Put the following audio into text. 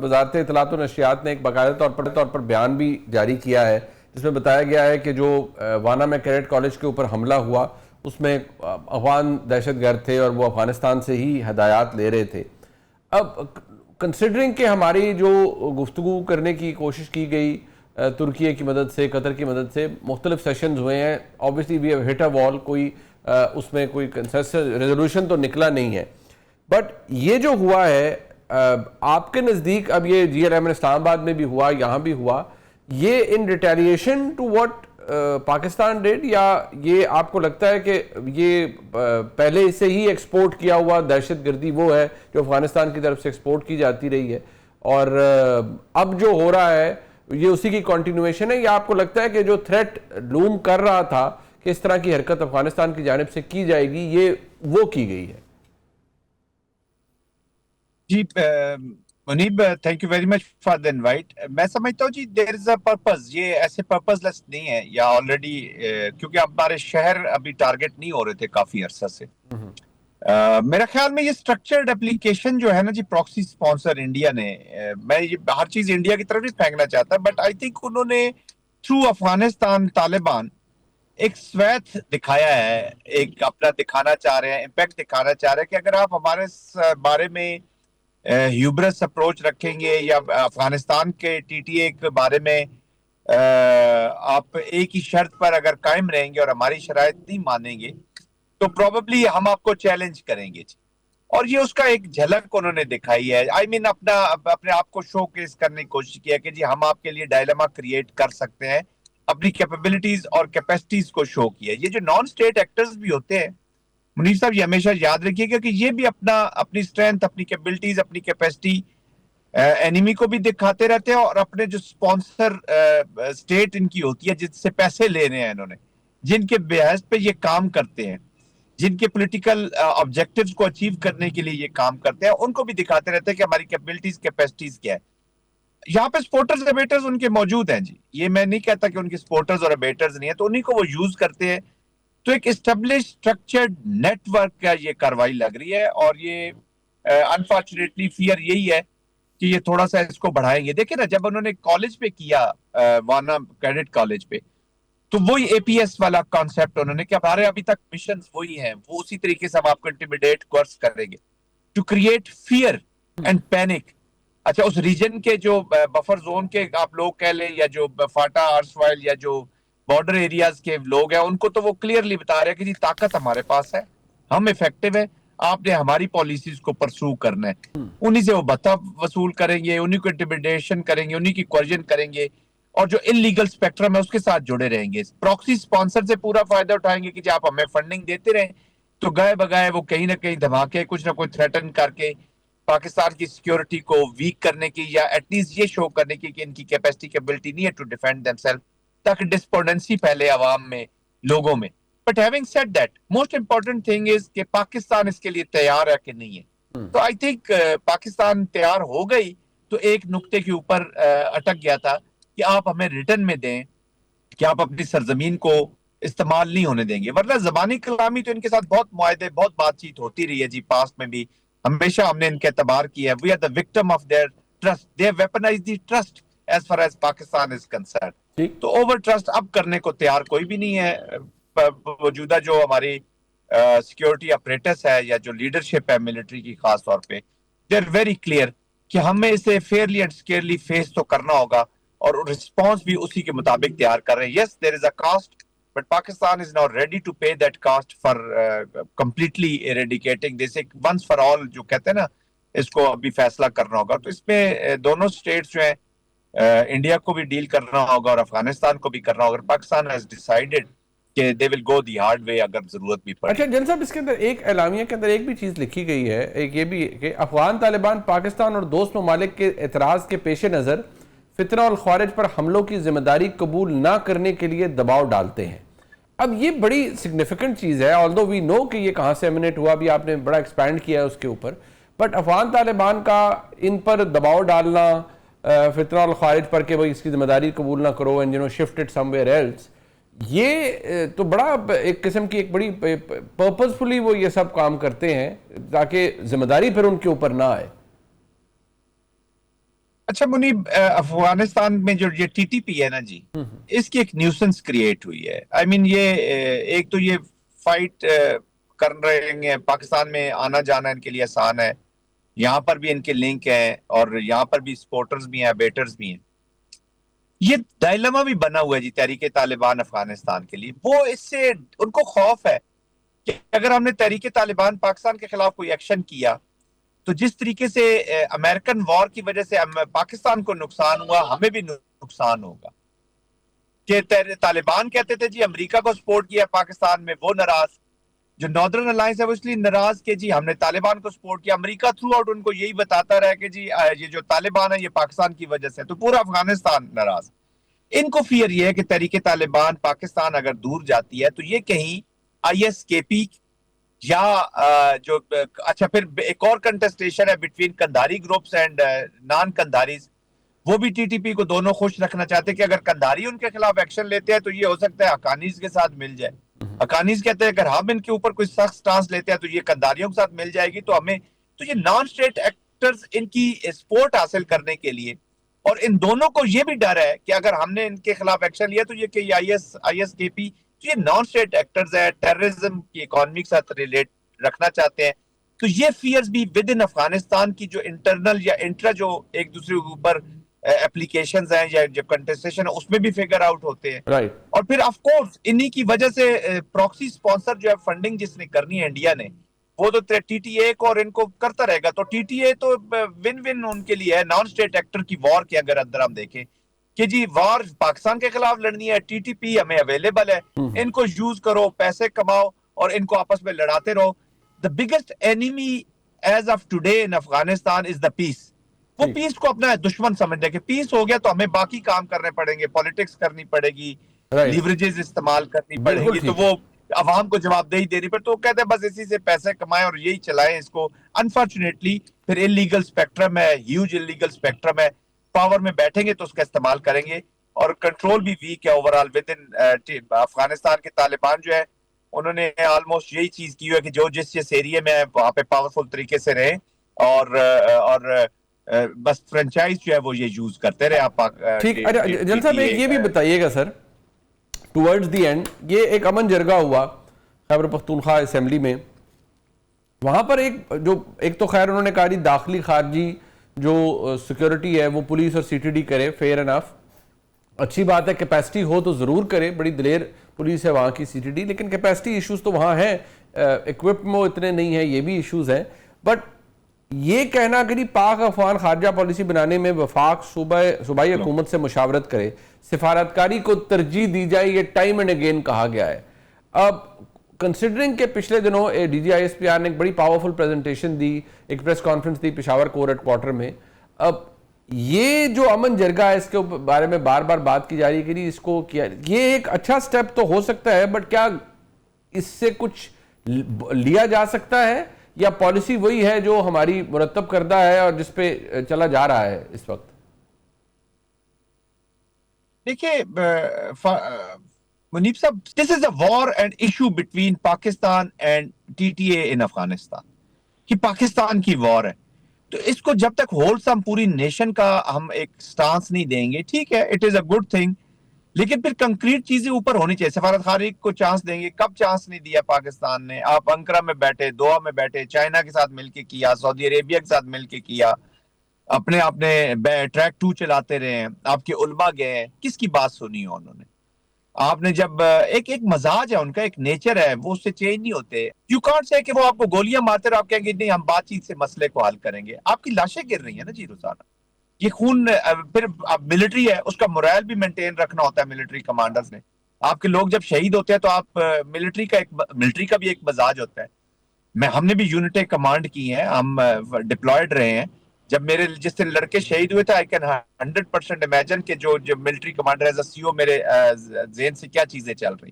وزارت اطلاعات و نشریات نے ایک باقاعدہ طور پر بیان بھی جاری کیا ہے جس میں بتایا گیا ہے کہ جو وانا میں کیڈٹ کالج کے اوپر حملہ ہوا اس میں افغان دہشت گرد تھے اور وہ افغانستان سے ہی ہدایات لے رہے تھے. اب کنسیڈرنگ کہ ہماری جو گفتگو کرنے کی کوشش کی گئی ترکیے کی مدد سے، قطر کی مدد سے، مختلف سیشنز ہوئے ہیں، obviously we have hit a wall، کوئی اس میں کوئی کنسنسس ریزولوشن تو نکلا نہیں ہے. بٹ یہ جو ہوا ہے آپ کے نزدیک، اب یہ جی ایل ایم اسلام آباد میں بھی ہوا، یہاں بھی ہوا، یہ in retaliation to what Pakistan did, یا یہ آپ کو لگتا ہے کہ یہ پہلے سے ہی ایکسپورٹ کیا ہوا دہشت گردی وہ ہے جو افغانستان کی طرف سے ایکسپورٹ کی جاتی رہی ہے اور اب جو ہو رہا ہے یہ اسی کی کنٹینویشن ہے، یا آپ کو لگتا ہے کہ جو تھریٹ لوم کر رہا تھا کہ اس طرح کی حرکت افغانستان کی جانب سے کی جائے گی یہ وہ کی گئی ہے؟ جی Muneeb, thank you very much for the invite. میں سمجھتا ہوں جی دیر از اے پرپز، یہ ایسے پرپز لیس نہیں ہے، یا آلریڈی کیونکہ ہمارے شہر ابھی ٹارگٹ نہیں ہو رہے تھے کافی عرصہ سے. میرا خیال میں یہ سٹرکچرڈ اپلیکیشن جو ہے نا جی پراکسی سپانسر انڈیا نے، میں یہ ہر چیز انڈیا کی طرف نہیں پھینکنا چاہتا، بٹ آئی تھنک انہوں نے تھرو افغانستان طالبان ایک سویت دکھایا ہے، ایک اپنا دکھانا چاہ رہے ہیں، امپیکٹ دکھانا چاہ رہے ہیں کہ اگر آپ ہمارے بارے میں ہیوبرس اپروچ رکھیں گے یا افغانستان کے ٹی ٹی اے کے بارے میں آپ ایک ہی شرط پر اگر قائم رہیں گے اور ہماری شرائط نہیں مانیں گے تو پروبیبلی ہم آپ کو چیلنج کریں گے. اور یہ اس کا ایک جھلک انہوں نے دکھائی ہے. آئی مین اپنے آپ کو شو کیس کرنے کی کوشش کی ہے کہ جی ہم آپ کے لیے ڈائلیما کریٹ کر سکتے ہیں، اپنی کیپیبلٹیز اور کیپیسٹیز کو شو کیا. یہ جو نان اسٹیٹ ایکٹرز بھی ہوتے ہیں منیر صاحب، یہ ہمیشہ یاد رکھیے گا کہ یہ بھی اپنی اسٹرینتھ، اپنی کیپیبلٹیز، اپنی کیپیسٹی اینیمی کو بھی دکھاتے رہتے ہیں، اور اپنے جو سپانسر اسٹیٹ ان کی ہوتی ہے جس سے پیسے لے رہے ہیں انہوں نے، جن کے بحث پہ یہ کام کرتے ہیں، جن کے پولیٹیکل آبجیکٹیوز کو اچیو کرنے کے لیے یہ کام کرتے ہیں، ان کو بھی دکھاتے رہتے ہیں کہ ہماری کیپیبلٹیز کیپیسٹیز کیا ہے. یہاں پہ سپورٹرز ابیٹرز ان کے موجود ہیں جی، یہ میں نہیں کہتا کہ ان کے سپورٹرز اور ابیٹرز نہیں ہیں، تو انہی کو وہ یوز کرتے ہیں. تو ایک اسٹیبلش سٹرکچرڈ نیٹ ورک کا یہ کاروائی لگ رہی ہے، اور یہ انفارچونیٹلی فیئر یہی ہے کہ یہ تھوڑا سا اس کو بڑھائیں گے. دیکھیں نا، جب انہوں نے کالج پہ کیا، وانا کیڈٹ کالج پہ، تو وہی اے پی ایس والا کانسیپٹ انہوں نے کہ ہمارے ابھی تک مشنز وہی ہیں، وہ اسی طریقے سے ہم آپ کو انٹیمیڈیٹ کورس کریں گے to create fear and panic. اچھا، اس ریجن کے جو بفر زون کے آپ لوگ کہہ لیں، یا جو فاٹا آرسوائل یا جو بارڈر ایریاز کے لوگ ہیں، ان کو تو وہ کلیئرلی بتا رہے ہیں کہ جی طاقت ہمارے پاس ہے، ہم افیکٹو ہیں، آپ نے ہماری پالیسیز کو پرسو کرنا ہے. انہی سے وہ بھتہ وصول کریں گے، انہی کو انٹیمیڈیشن کریں گے، انہی کی کوئرجن کریں گے، اور جو انلیگل سپیکٹرم ہے اس کے ساتھ جڑے رہیں گے. پراکسی سپانسر سے پورا فائدہ اٹھائیں گے کہ جی آپ ہمیں فنڈنگ دیتے رہیں، تو گئے بگائے وہ کہیں نہ کہیں دھماکے کچھ نہ کوئی تھریٹن کر کے پاکستان کی سیکیورٹی کو ویک کرنے کی، یا ایٹ لیسٹ یہ شو کرنے کی کہ ان کی کیپیسٹی کیبلٹی نہیں ہے ٹو ڈیفینڈ دیم سیلف، تاکہ ڈسپورڈنسی پھیلے عوام میں، لوگوں میں. But having said that, most important thing is کہ پاکستان اس کے لیے تیار ہے کہ نہیں ہے. تو آئی تھنک پاکستان تیار ہو گئی، تو ایک نقطے کے اوپر اٹک گیا تھا کہ آپ ہمیں ریٹرن میں دیں کہ آپ اپنی سرزمین کو استعمال نہیں ہونے دیں گے. ورنہ زبانی کلامی تو ان کے ساتھ بہت معاہدے، بہت بات چیت ہوتی رہی ہے جی، پاسٹ میں بھی ہمیشہ ہم نے ان کے اعتبار کیا ہے. We are the victim of their trust, they have weaponized the trust as far as Pakistan is concerned. تو اوور ٹرسٹ اب کرنے کو تیار کوئی بھی نہیں ہے. موجودہ جو ہماری سیکیورٹی اپریٹس ہے، یا جو لیڈرشپ ہے ملٹری کی خاص طور پہ، دے آر ویری کلیئر کہ ہمیں اسے فیئرلی اینڈ سکیئرلی فیس تو کرنا ہوگا، اور رسپانس بھی اسی کے مطابق تیار کر رہے ہیں. Yes there is a cost, but Pakistan is not ready to pay that cost for completely eradicating this. ایک ونس فار آل جو کہتے ہیں نا، اس کو ابھی فیصلہ کرنا ہوگا. تو اس میں دونوں سٹیٹس جو ہیں، انڈیا کو بھی ڈیل کرنا ہوگا اور افغانستان کو بھی کرنا ہوگا. پاکستان ہیز ڈیسائیڈڈ کہ دے ول گو دی ہارڈ وے اگر ضرورت بھی پڑے. اچھا جن صاحب، اس کے اندر ایک اعلامیہ کے اندر ایک بھی چیز لکھی گئی ہے، ایک یہ بھی کہ افغان طالبان پاکستان اور دوست ممالک کے اعتراض کے پیش نظر فتنہ الخوارج پر حملوں کی ذمہ داری قبول نہ کرنے کے لیے دباؤ ڈالتے ہیں. اب یہ بڑی سگنیفیکنٹ چیز ہے، although we know کہ یہ کہاں سے ایمنیٹ ہوا، بھی آپ نے بڑا ایکسپینڈ کیا ہے اس کے اوپر، بٹ افغان طالبان کا ان پر دباؤ ڈالنا فتنہ الخوارج پر کہ بھئی اس کی ذمہ داری قبول نہ کرو and shift it somewhere else، یہ تو بڑا ایک قسم کی ایک بڑی پرپزفلی وہ یہ سب کام کرتے ہیں تاکہ ذمہ داری پھر ان کے اوپر نہ آئے. اچھا منیب، افغانستان میں جو یہ ٹی ٹی پی ہے نا جی، اس کی ایک نیوسنس کریٹ ہوئی ہے. آئی مین یہ ایک تو یہ فائٹ کر رہے ہیں پاکستان میں، آنا جانا ان کے لیے آسان ہے، یہاں پر بھی ان کے لنک ہیں اور یہاں پر بھی سپورٹرز بھی ہیں، بیٹرز بھی ہیں. یہ ڈائلما بھی بنا ہوا ہے جی تحریک طالبان افغانستان کے لیے. وہ اس سے ان کو خوف ہے کہ اگر ہم نے تحریک طالبان پاکستان کے خلاف کوئی ایکشن کیا تو جس طریقے سے امریکن وار کی وجہ سے پاکستان کو نقصان ہوا، ہمیں بھی نقصان ہوگا. کہ طالبان کہتے تھے جی امریکہ کو سپورٹ کیا پاکستان میں، وہ ناراض. جو ناردرن الائنس ہے وہ اس لیے ناراض کہ جی ہم نے طالبان کو سپورٹ کیا. امریکہ تھرو آؤٹ ان کو یہی بتاتا رہا کہ جی یہ جو طالبان ہے یہ پاکستان کی وجہ سے، تو پورا افغانستان ناراض. ان کو فیئر یہ ہے کہ تحریک طالبان پاکستان اگر دور جاتی ہے تو یہ کہیں آئی ایس کے پی یا جو اچھا پھر ایک اور کنٹسٹیشن ہے بٹوین کندھاری گروپس اینڈ نان کندھاریز. وہ بھی ٹی ٹی پی کو دونوں خوش رکھنا چاہتے ہیں کہ اگر کندھاری ان کے خلاف ایکشن لیتے ہیں تو یہ ہو سکتا ہے حقانیز کے ساتھ مل جائے. حقانیز کہتے ہیں اگر ہم ان کے اوپر کوئی سخت سٹانس لیتے ہیں تو یہ کندھاریوں کے ساتھ مل جائے گی. تو ہمیں تو یہ نان اسٹیٹ ایکٹرز ان کی سپورٹ حاصل کرنے کے لیے، اور ان دونوں کو یہ بھی ڈر ہے کہ اگر ہم نے ان کے خلاف ایکشن لیا تو یہ کہ آئی ایس کے پی یہ نان اسٹیٹ ایکٹرز ہیں، ٹیررزم کی اکانومی کے ساتھ ریلیٹ رکھنا چاہتے ہیں. تو یہ فیئرز بھی ود ان افغانستان کی جو انٹرنل یا انٹرا جو ایک دوسرے کے اوپر اپلیکیشنز ہیں یا جو کنٹسٹیشن ہے اس میں بھی فگر آؤٹ ہوتے ہیں. اور پھر آف کورس انہی کی وجہ سے پراکسی سپانسر جو ہے فنڈنگ جس نے کرنی ہے انڈیا نے، وہ تو ٹی ٹی اے کو اور ان کو کرتا رہے گا. تو ٹی ٹی اے تو ون ون ان کے لیے ہے نان اسٹیٹ ایکٹر کی وار کے. اگر اندر ہم دیکھیں کہ جی وار پاکستان کے خلاف لڑنی ہے، ٹی ٹی پی ہمیں اویلیبل ہے، ان کو یوز کرو، پیسے کماؤ اور ان کو آپس میں لڑاتے رہو. The biggest enemy as of today in Afghanistan is the peace. وہ پیس کو اپنا دشمن سمجھتے کہ پیس ہو گیا تو ہمیں باقی کام کرنے پڑیں گے، پالیٹکس کرنی پڑے گی، لیوریجز استعمال کرنی پڑیں گی، تو وہ عوام کو جواب دہی دینی پڑے. تو کہتے ہیں بس اسی سے پیسے کمائیں اور یہی چلائیں اس کو. انفارچونیٹلی پھر انلیگل سپیکٹرم ہے، ہیوج انلیگل سپیکٹرم ہے، پاور میں بیٹھیں گے تو اس کا استعمال کریں گے. اور کنٹرول بھی ویک ہے اوورال ود ان افغانستان کے. طالبان جو ہے انہوں نے آلموسٹ یہی چیز کی ہے کہ جو جس ایریے میں ہے وہاں پہ پاورفل طریقے سے رہیں اور بس فرنچائز جو ہے وہ یہ یوز کرتے رہے. آپ ٹھیک. جن صاحب یہ بھی بتائیے گا سر، ٹورڈز دی اینڈ یہ ایک امن جرگہ ہوا خیبر پختونخوا اسمبلی میں، وہاں پر ایک تو خیر انہوں نے کہا داخلی خارجی جو سیکیورٹی ہے وہ پولیس اور سی ٹی ڈی کرے، فیئر انف، اچھی بات ہے، کیپیسٹی ہو تو ضرور کرے، بڑی دلیر پولیس ہے وہاں کی سی ٹی ڈی، لیکن کیپیسٹی ایشوز تو وہاں ہیں، ایکوپڈ میں اتنے نہیں ہیں، یہ بھی ایشوز ہیں. بٹ یہ کہنا کہ پاک افغان خارجہ پالیسی بنانے میں وفاق صوبائی حکومت سے مشاورت کرے، سفارتکاری کو ترجیح دی جائے، یہ ٹائم اینڈ اگین کہا گیا ہے. اب کنسیڈرنگ کہ پچھلے دنوں D G I S P R نے ایک بڑی پاورفل پریزنٹیشن دی، ایک پریس کانفرنس دی پشاور کور ہیڈ کوارٹر میں، اب یہ جو امن جرگہ ہے اس کے بارے میں بار بار بات کی جا رہی ہے کہ اس کو کیا، یہ ایک اچھا سٹیپ تو ہو سکتا ہے، بٹ کیا اس سے کچھ لیا جا سکتا ہے یا پالیسی وہی ہے جو ہماری مرتب کردہ ہے اور جس پہ چلا جا رہا ہے اس وقت؟ دیکھیے منیب صاحب، this is a war and issue between Pakistan and TTA in Afghanistan. کہ پاکستان کی وار ہے تو اس کو جب تک ہولسم پوری نیشن کا ہم ایک سٹانس نہیں دیں گے، ٹھیک ہے it is a good thing, لیکن پھر کنکریٹ چیزیں اوپر ہونی چاہیے. سفارت خاری کو چانس دیں گے، کب چانس نہیں دیا پاکستان نے؟ آپ انقرہ میں بیٹھے، دوحہ میں بیٹھے، چائنا کے ساتھ مل کے کیا، سعودی عربیہ کے ساتھ مل کے کیا، اپنے ٹریک 2 چلاتے رہے ہیں، آپ کے علماء گئے ہیں، کس کی بات سنی ہے انہوں نے؟ آپ نے جب ایک مزاج ہے ان کا، ایک نیچر ہے، وہ اس سے چینج نہیں ہوتے. یو کانٹ سے کہ وہ آپ کو گولیاں مارتے رہے، آپ کہیں گے نہیں ہم بات چیت سے مسئلے کو حل کریں گے. آپ کی لاشیں گر رہی ہیں نا جی روزانہ، یہ خون. پھر ملٹری ہے، اس کا morale بھی مینٹین رکھنا ہوتا ہے ملٹری کمانڈرز نے. آپ کے لوگ جب شہید ہوتے ہیں تو آپ ملٹری کا بھی ایک مزاج ہوتا ہے. ہم نے بھی یونٹیں کمانڈ کی ہیں، ہم ڈپلائڈ رہے ہیں. جب میرے جس دن لڑکے شہید ہوئے تھے، I can 100% imagine کہ جو ملٹری کمانڈر ایز اے سی او میرے ذہن سے کیا چیزیں چل رہی.